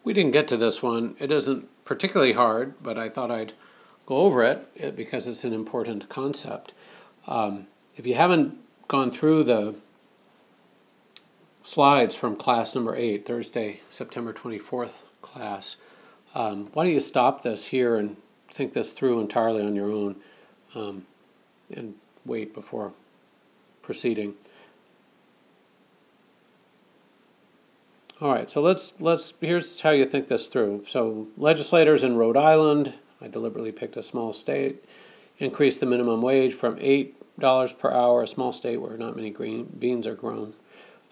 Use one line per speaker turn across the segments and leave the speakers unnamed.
We didn't get to this one. It isn't particularly hard, but I thought I'd go over it because it's an important concept. If you haven't gone through the slides from class number 8, Thursday, September 24th class, why don't you stop this here and think this through entirely on your own and wait before proceeding. All right, so here's how you think this through. So legislators in Rhode Island, I deliberately picked a small state, increased the minimum wage from $8 per hour, a small state where not many green beans are grown,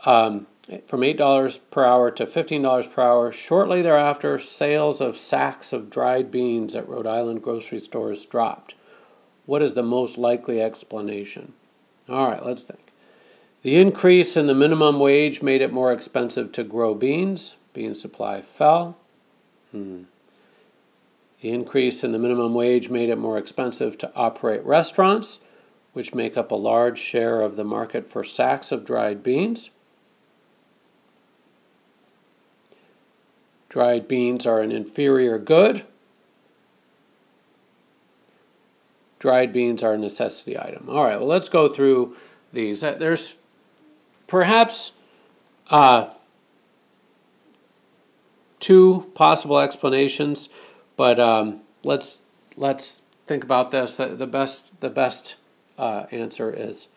from $8 per hour to $15 per hour. Shortly thereafter, sales of sacks of dried beans at Rhode Island grocery stores dropped. What is the most likely explanation? All right, let's think. The increase in the minimum wage made it more expensive to grow beans. Bean supply fell. The increase in the minimum wage made it more expensive to operate restaurants, which make up a large share of the market for sacks of dried beans. Dried beans are an inferior good. Dried beans are a necessity item. All right, well, let's go through these. There's perhaps two possible explanations, but let's think about this. The best answer is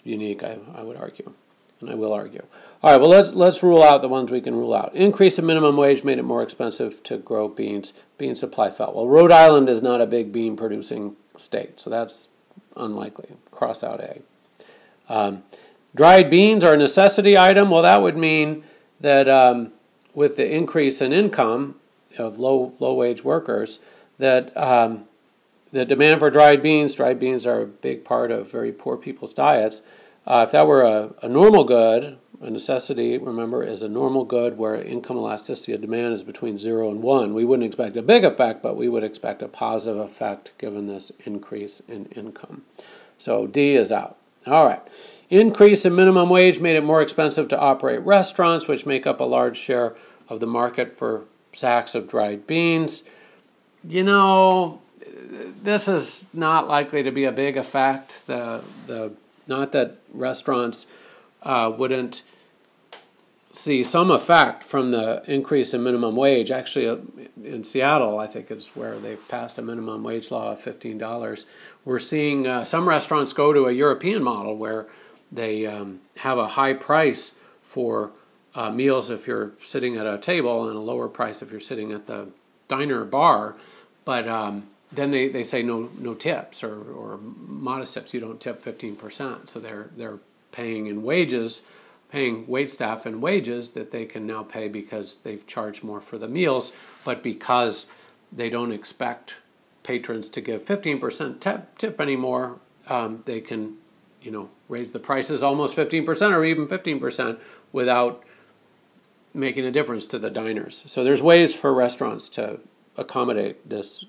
unique, I would argue, and I will argue. All right, well, let's rule out the ones we can rule out. Increase in minimum wage made it more expensive to grow beans. Bean supply fell. Well, Rhode Island is not a big bean producing state, so that's unlikely. Cross out A. Dried beans are a necessity item. Well, that would mean that with the increase in income of low-wage workers, that the demand for dried beans are a big part of very poor people's diets. If that were a normal good, a necessity, remember, is a normal good where income elasticity of demand is between 0 and 1. We wouldn't expect a big effect, but we would expect a positive effect given this increase in income. So D is out. All right. Increase in minimum wage made it more expensive to operate restaurants, which make up a large share of the market for sacks of dried beans. You know, this is not likely to be a big effect. Not that restaurants wouldn't see some effect from the increase in minimum wage. Actually, in Seattle, I think is where they've passed a minimum wage law of $15. We're seeing some restaurants go to a European model where they have a high price for meals if you're sitting at a table and a lower price if you're sitting at the diner or bar. But then they say no tips or modest tips. You don't tip 15%. So they're paying in wages, paying wait staff in wages that they can now pay because they've charged more for the meals, but because they don't expect patrons to give 15% tip anymore, they can, raise the prices almost 15% or even 15% without making a difference to the diners. So there's ways for restaurants to accommodate this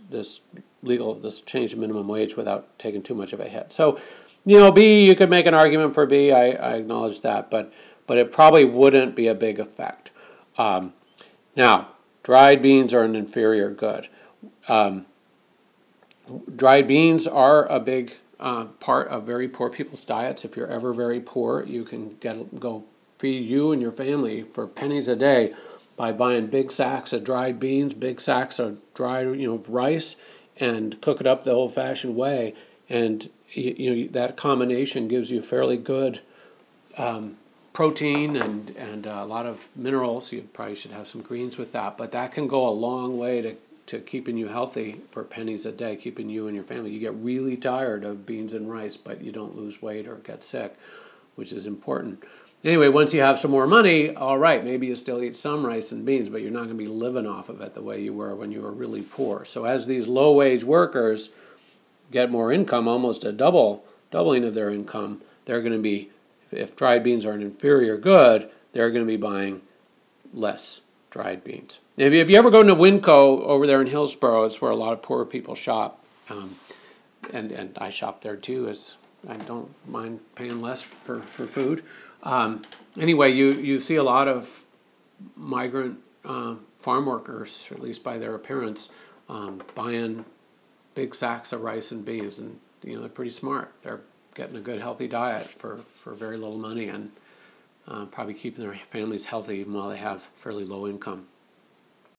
change in minimum wage without taking too much of a hit. So, B, you could make an argument for B. I acknowledge that, but it probably wouldn't be a big effect. Now, dried beans are an inferior good. Dried beans are a big part of very poor people's diets. If you're ever very poor, you can go feed you and your family for pennies a day by buying big sacks of dried beans, big sacks of dried rice, and cook it up the old-fashioned way. And that combination gives you fairly good protein and a lot of minerals. You probably should have some greens with that, but that can go a long way to keeping you healthy for pennies a day, keeping you and your family. You get really tired of beans and rice, but you don't lose weight or get sick, which is important. Anyway, once you have some more money, all right, maybe you still eat some rice and beans, but you're not going to be living off of it the way you were when you were really poor. So as these low-wage workers get more income, almost a doubling of their income, they're going to be, if dried beans are an inferior good, they're going to be buying less dried beans. If you ever go to Winco over there in Hillsborough, it's where a lot of poor people shop, and I shop there too, as I don't mind paying less for food. Anyway, you see a lot of migrant farm workers, at least by their appearance, buying big sacks of rice and beans, and they're pretty smart. They're getting a good, healthy diet for very little money, and probably keeping their families healthy even while they have fairly low income.